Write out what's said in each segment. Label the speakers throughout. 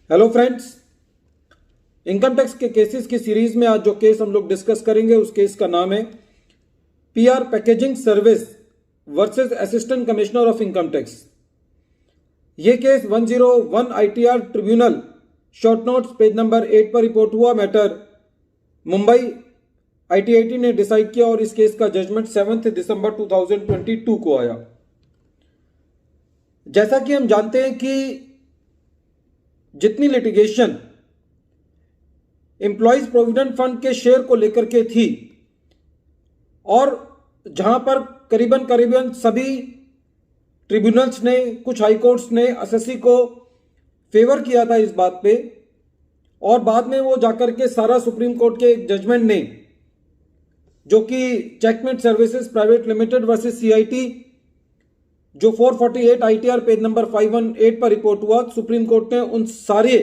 Speaker 1: Hello friends, income tax के cases की series में आज जो केस हम लोग डिस्कस करेंगे उस केस का नाम है PR packaging service versus assistant commissioner of income tax. ये case 101 ITR tribunal short notes page number 8 पर रिपोर्ट हुआ। मैटर मुंबई आईटीआईटी ने डिसाइड किया और इस केस का जजमेंट 7 दिसंबर 2022 को आया। जैसा कि हम जानते हैं कि जितनी लिटिगेशन एम्प्लॉयज प्रोविडेंट फंड के शेयर को लेकर के थी और जहां पर करीबन सभी ट्रिब्यूनल्स ने, कुछ हाई कोर्ट्स ने एसएससी को फेवर किया था इस बात पे, और बाद में वो जाकर के सारा सुप्रीम कोर्ट के एक जजमेंट ने, जो कि checkmate services private limited versus CIT, जो 448 आईटीआर पेज नंबर 518 पर रिपोर्ट हुआ, सुप्रीम कोर्ट ने उन सारे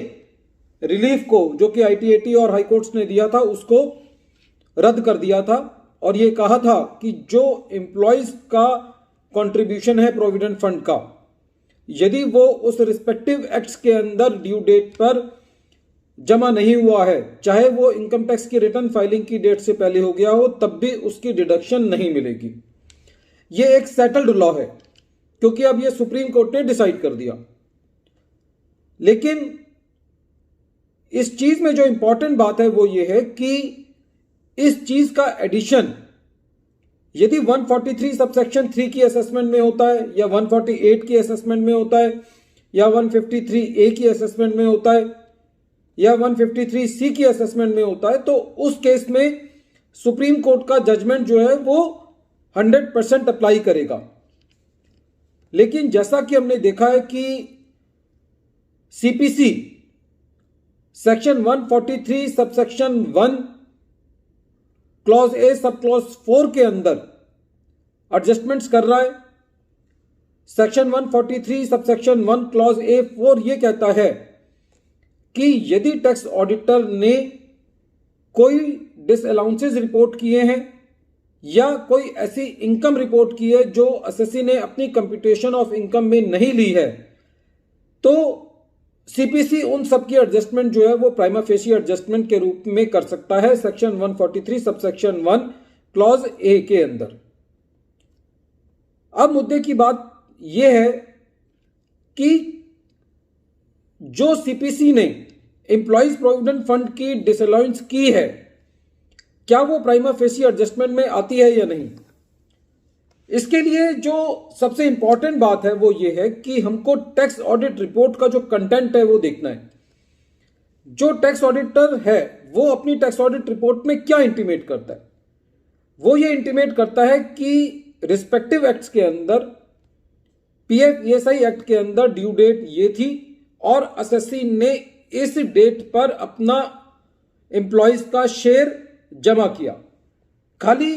Speaker 1: रिलीफ को जो कि आईटीआईटी और हाई कोर्ट्स ने दिया था उसको रद्द कर दिया था और ये कहा था कि जो एम्प्लॉयज का कंट्रीब्यूशन है प्रोविडेंट फंड का, यदि वो उस रिस्पेक्टिव एक्ट्स के अंदर ड्यू डेट पर जमा नहीं हुआ है, चाहे वो इनकम टैक्स की रिटर्न फाइलिंग की डेट से पहले हो गया हो, तब भी उसकी डिडक्शन नहीं मिलेगी। ये एक सेटल्ड लॉ है क्योंकि अब ये सुप्रीम कोर्ट ने डिसाइड कर दिया। लेकिन इस चीज में जो इंपॉर्टेंट बात है वो ये है कि इस चीज का एडिशन यदि 143 सबसेक्शन 3 की असेसमेंट में होता है, या 148 की असेसमेंट में होता है, या 153A की असेसमेंट में होता है, या 153C की असेसमेंट में होता है, तो उस केस में सुप्रीम कोर्ट का जजमेंट जो है वो 100% अप्लाई करेगा। लेकिन जैसा कि हमने देखा है कि CPC section 143 subsection 1 clause A sub clause 4 के अंदर एडजस्टमेंट्स कर रहा है। सेक्शन 143 सबसेक्शन 1 क्लॉज ए 4 ये कहता है कि यदि टैक्स ऑडिटर ने कोई डिसअलाउंसेस रिपोर्ट किए हैं या कोई ऐसी इनकम रिपोर्ट की है जो एसएससी ने अपनी कंप्यूटेशन ऑफ इनकम में नहीं ली है, तो सीपीसी उन सब की एडजस्टमेंट जो है वो प्राइमा फेसी एडजस्टमेंट के रूप में कर सकता है सेक्शन 143 सबसेक्शन 1 क्लॉज ए के अंदर। अब मुद्दे की बात यह है कि जो सीपीसी ने एम्प्लॉयज प्रोविडेंट फंड की डिसअलाउंस की है, क्या वो प्राइमा फेसी एडजस्टमेंट में आती है या नहीं। इसके लिए जो सबसे इंपॉर्टेंट बात है वो ये है कि हमको टैक्स ऑडिट रिपोर्ट का जो कंटेंट है वो देखना है। जो टैक्स ऑडिटर है वो अपनी टैक्स ऑडिट रिपोर्ट में क्या इंटीमेट करता है, वो ये इंटीमेट करता है कि रिस्पेक्टिव एक्ट्स के अंदर पीएफ ईएसआई एक्ट के अंदर ड्यू डेट ये थी और एसएससी ने इस डेट पर अपना एम्प्लॉयज का शेयर जमा किया। खाली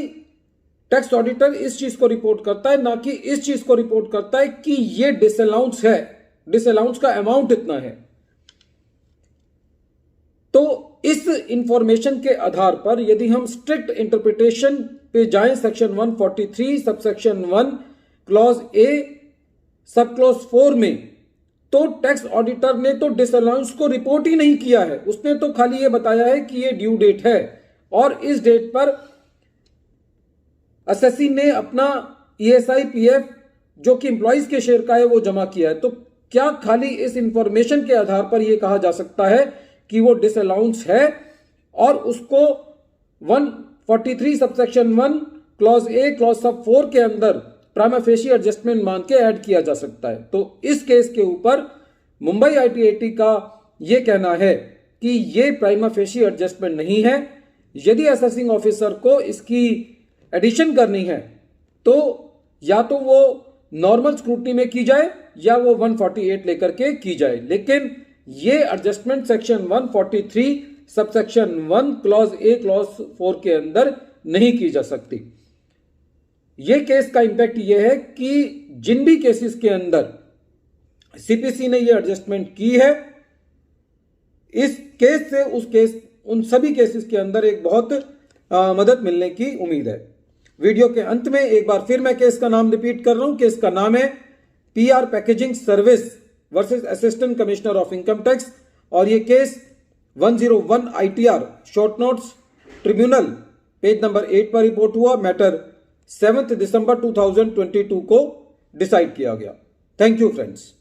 Speaker 1: टैक्स ऑडिटर इस चीज को रिपोर्ट करता है, ना कि इस चीज को रिपोर्ट करता है कि ये डिसअलाउंस है, डिसअलाउंस का अमाउंट इतना है। तो इस इंफॉर्मेशन के आधार पर यदि हम स्ट्रिक्ट इंटरप्रिटेशन पे जाएं section 143 subsection 1 clause A sub clause 4 में, तो टैक्स ऑडिटर ने तो डिसअलाउंस को रिपोर्ट ही नहीं किया है। उसने तो खाली ये बताया है कि ये ड्यू डेट है और इस डेट पर एसएससी ने अपना ईएसआई पीएफ जो कि एम्प्लॉयज के शेयर का है वो जमा किया है। तो क्या खाली इस इंफॉर्मेशन के आधार पर यह कहा जा सकता है कि वो डिसअलाउंस है और उसको 143 सबसेक्शन 1 क्लॉज ए क्लॉज सब 4 के अंदर प्राइमा फेसी एडजस्टमेंट मान के ऐड किया जा सकता है। तो इस केस के ऊपर मुंबई आईटीआईटी का यह कहना है कि यह प्राइमा फेसी एडजस्टमेंट नहीं है। यदि असेसिंग ऑफिसर को इसकी एडिशन करनी है तो या तो वो नॉर्मल स्क्रूटनी में की जाए या वो 148 लेकर के की जाए, लेकिन ये adjustment section 143 subsection 1 clause A clause 4 के अंदर नहीं की जा सकती। ये केस का इंपैक्ट ये है कि जिन भी केसेस के अंदर सीपीसी ने ये एडजस्टमेंट की है, इस केस से उस केस उन सभी केसेस के अंदर एक बहुत मदद मिलने की उम्मीद है। वीडियो के अंत में एक बार फिर मैं केस का नाम रिपीट कर रहा हूं। केस का नाम है PR packaging service versus assistant commissioner of income tax और ये case 101 ITR short notes tribunal page number 8 पर रिपोर्ट हुआ। मैटर 7 दिसंबर 2022 को डिसाइड किया गया। Thank you friends.